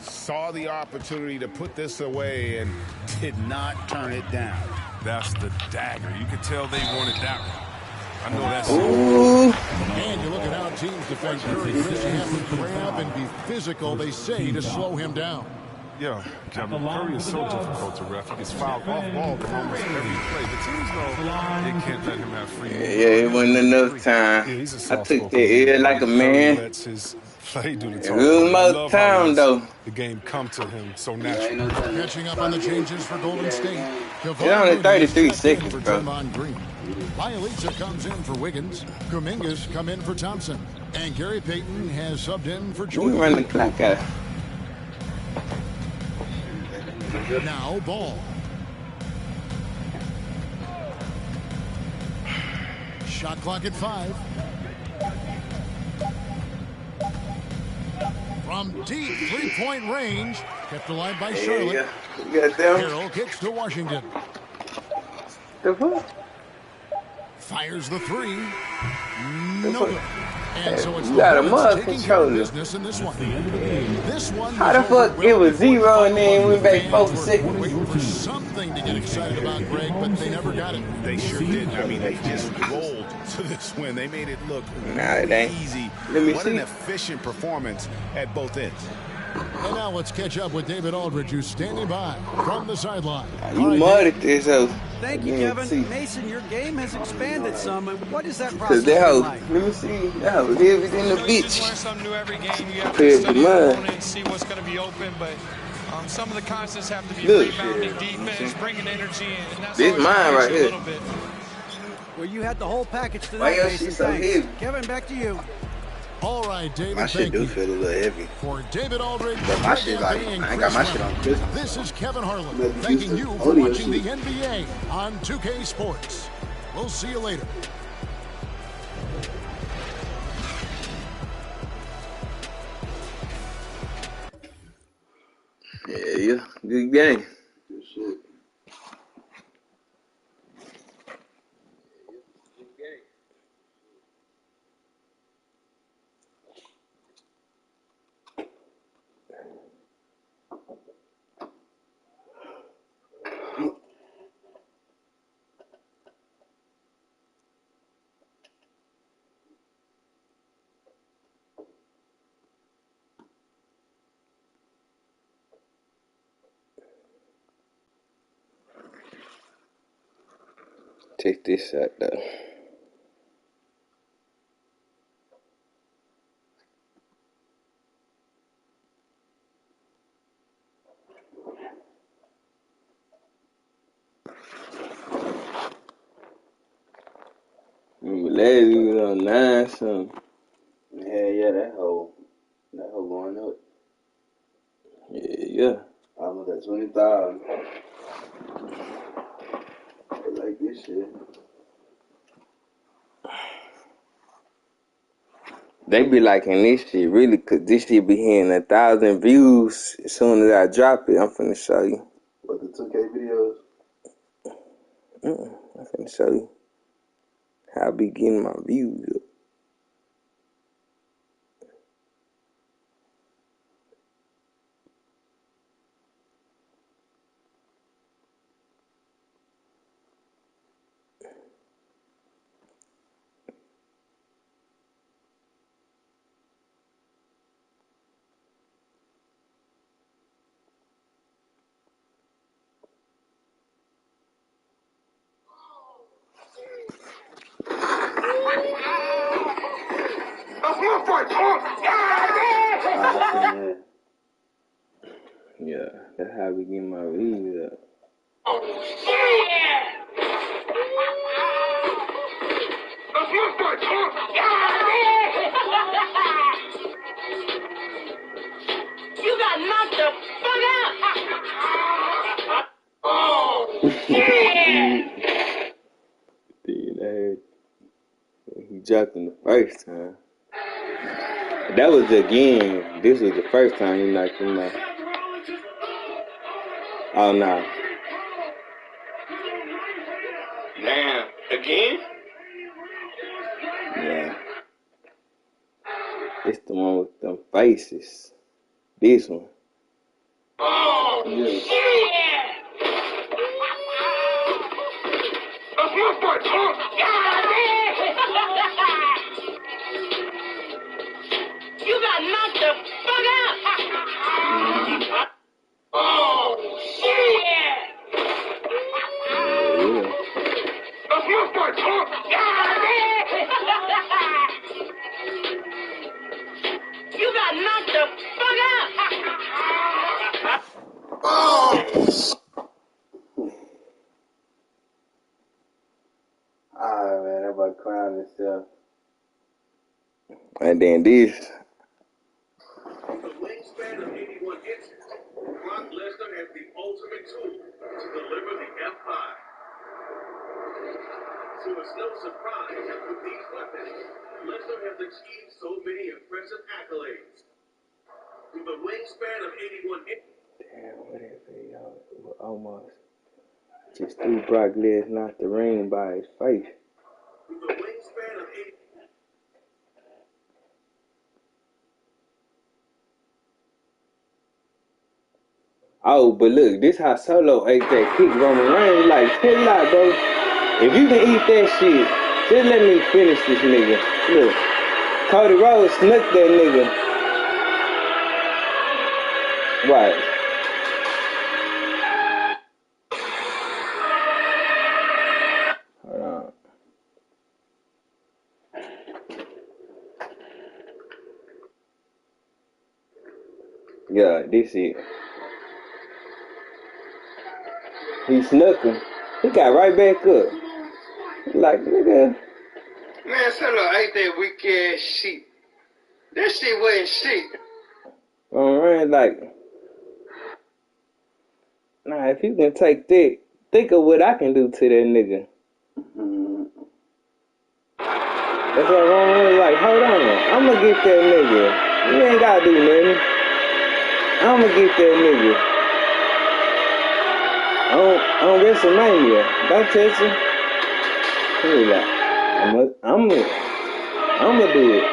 Speaker 15: Saw the opportunity to put this away and did not turn it down.
Speaker 16: That's the dagger. You could tell they wanted that one. I know that's
Speaker 13: And you look at how teams defend Curry. Chris, you have to grab and be physical, they say, to slow him down.
Speaker 16: Yeah, Kevin, Curry is so difficult to ref. He gets fouled off ball for almost every play. The teams know they can't let him have free.
Speaker 3: Yeah, it wasn't enough time. I took the L like a man.
Speaker 16: Lets his play do the
Speaker 3: talking. It was most time, though.
Speaker 16: The game come to him so naturally.
Speaker 13: Catching up on the changes for Golden State.
Speaker 3: It's only 33 seconds, bro.
Speaker 13: Bielitsa comes in for Wiggins. Kuminga's come in for Thompson. And Gary Payton has subbed in for Jordan.
Speaker 3: You run the clock out.
Speaker 13: Now Ball. Shot clock at 5. From deep three-point range. Kept alive by Charlotte. Carroll kicks to Washington. Fires the three. No good. And so it's taking care of business in this one. This one.
Speaker 3: How the fuck it was 0 and then went back 4 for 6?
Speaker 13: Waiting for something to get excited about, Greg, but they never got it.
Speaker 15: They sure did. I mean, they just rolled to this win. They made it look easy. What an efficient performance at both ends.
Speaker 13: And now let's catch up with David Aldridge, who's standing by from the sideline.
Speaker 3: You mud at this house.
Speaker 14: Thank you, Kevin. Mason, your game has expanded some. What is that process like?
Speaker 3: Let me see. That was heavy than the beach.
Speaker 21: Learn something new every game. You have to study your opponent and see what's going to be open. But some of the constants have to be rebounding, defense, bringing energy, and that's
Speaker 3: this mine right here.
Speaker 14: Well, you had the whole package tonight, Mason. Thanks. Kevin, back to you.
Speaker 13: All right, David,
Speaker 3: my shit do feel a little heavy.
Speaker 13: For David Aldridge,
Speaker 3: but my shit like, I ain't got my shit on Christmas.
Speaker 13: This is Kevin Harlan, thanking you for watching the NBA on 2K Sports. We'll see you later.
Speaker 3: Yeah, good game. Good shit.
Speaker 2: Check this out, though. Last week was on 9 something.
Speaker 20: Yeah, that whole going up.
Speaker 2: Yeah.
Speaker 20: Almost at 20,000. I like this shit.
Speaker 2: They be liking this shit, really, cause this shit be hitting 1,000 views as soon as I drop it. I'm finna show you.
Speaker 20: What, the 2K videos?
Speaker 2: I'm finna show you how I be getting my views up. Yeah, that's how I be getting my views up.
Speaker 12: You got knocked the fuck out! Oh,
Speaker 2: Dude, he dropped him the first time. That was again. This was the first time he knocked him out. Oh, no.
Speaker 12: Damn, again?
Speaker 2: Yeah. It's the one with them faces. This one.
Speaker 12: Oh,
Speaker 2: yeah.
Speaker 12: You got knocked the fuck out! Oh, shit! You got knocked the fuck out! Oh!
Speaker 20: Alright, man, that boy crying himself.
Speaker 2: And then this.
Speaker 4: With a wingspan of 81 inches, Brock Lesnar has the ultimate tool to deliver the F5. So it's no surprise that with these weapons, Lesnar has achieved so many impressive accolades. With a wingspan of 81 inches.
Speaker 2: Damn, whatever, y'all. Almost. Just threw Brock Lesnar out the ring by his face.
Speaker 4: With a wingspan of 80.
Speaker 2: Oh, but look, this how Solo ate that kick Roman Reigns. Like, tell you out, bro. If you can eat that shit, just let me finish this nigga. Look, Cody Rhodes snuck that nigga. Right. Hold on. Yeah, this it. He snuck him. He got right back up. Like, nigga.
Speaker 12: Man, Solo ate that weak ass shit. That shit wasn't shit.
Speaker 2: Roman Reigns like, nah, if you can take that, think of what I can do to that nigga. That's what Roman Reigns like, hold on, I'ma get that nigga. You ain't gotta do nothing. I'ma get that nigga. On WrestleMania. Don't touch him. He's like, I'ma do it.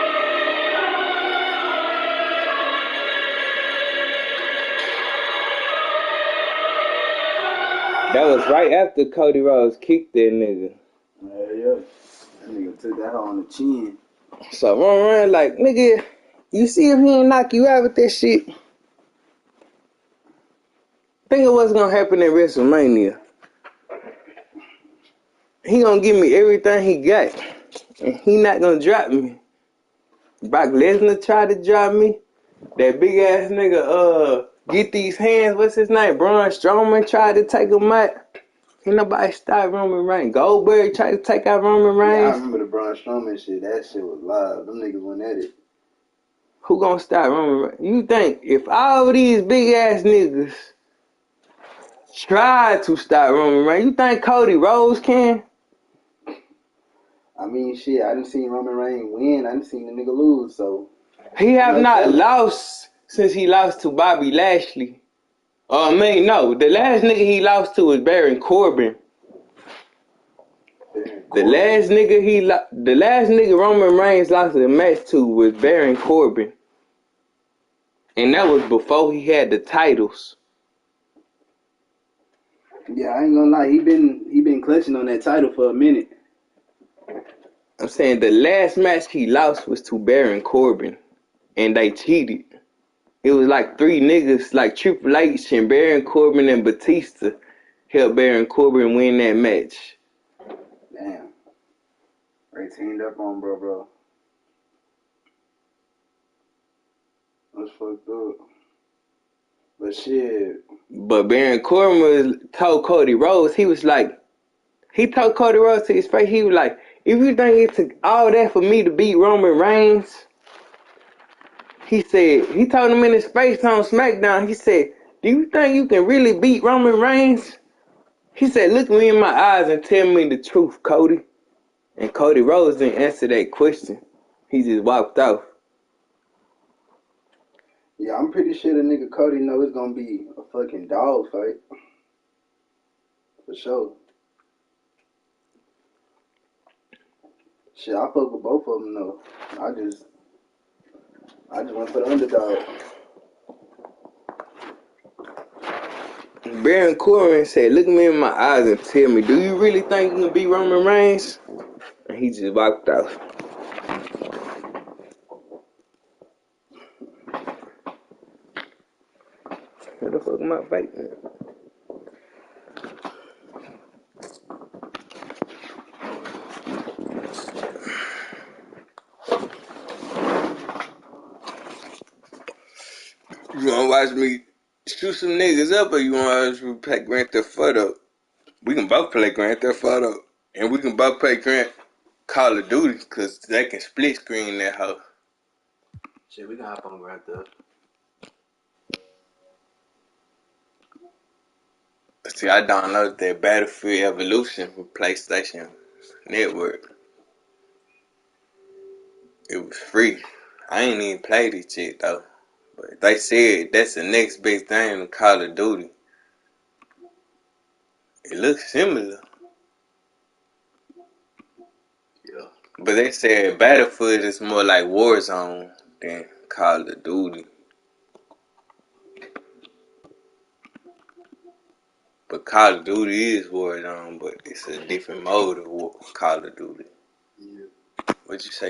Speaker 2: That was right after Cody Rhodes kicked that nigga.
Speaker 20: Yeah. That nigga took that hoe on the chin.
Speaker 2: So Roman Reigns like, nigga, you see if he ain't knock you out with that shit? Think of what's gonna happen in WrestleMania. he gonna give me everything he got. And he not gonna drop me. Brock Lesnar tried to drop me. That big ass nigga, get these hands, what's his name? Braun Strowman tried to take him out. Ain't nobody stop Roman Reigns. Goldberg tried to take out Roman Reigns.
Speaker 20: Yeah, I remember the Braun Strowman shit. That shit was live. Them niggas went at it.
Speaker 2: Who gonna stop Roman Reigns? You think if all these big ass niggas try to stop Roman Reigns, you think Cody Rhodes can?
Speaker 20: I mean, shit, I done seen Roman Reigns win. I done seen the nigga lose, so.
Speaker 2: He have not lost since he lost to Bobby Lashley. No. The last nigga he lost to was Baron Corbin. The last nigga Roman Reigns lost a match to was Baron Corbin. And that was before he had the titles.
Speaker 20: Yeah, I ain't gonna lie. He been clutching on that title for a minute.
Speaker 2: I'm saying the last match he lost was to Baron Corbin. And they cheated. It was like three niggas, like Triple H and Baron Corbin and Batista helped Baron Corbin win that match.
Speaker 20: Damn. They teamed up on bro. That's fucked up. But shit.
Speaker 2: But Baron Corbin told Cody Rhodes, he told Cody Rhodes to his face, he was like, if you think it took all that for me to beat Roman Reigns, he told him in his face on SmackDown, he said, do you think you can really beat Roman Reigns? He said, look me in my eyes and tell me the truth, Cody. And Cody Rhodes didn't answer that question. He just walked off.
Speaker 20: Yeah, I'm pretty sure the nigga Cody know it's gonna be a fucking dog fight. For sure. Shit, I fuck with both of them though. I just went for the underdog.
Speaker 2: Baron Corbin said, look me in my eyes and tell me, do you really think you can beat Roman Reigns? And he just walked off. Where the fuck am I fighting? You wanna watch me shoot some niggas up, or you wanna watch me play Grand Theft Auto? We can both play Grand Theft Auto, and we can both play Call of Duty, cause they can split screen that hoe.
Speaker 3: Shit, we can hop on Grand Theft.
Speaker 2: See, I downloaded that Battlefield Evolution for PlayStation Network. It was free. I ain't even played this shit though. But they said that's the next big thing to Call of Duty. It looks similar.
Speaker 3: Yeah.
Speaker 2: But they said Battlefield is more like Warzone than Call of Duty. But Call of Duty is Warzone, but it's a different mode of Call of Duty.
Speaker 3: Yeah.
Speaker 2: What you say?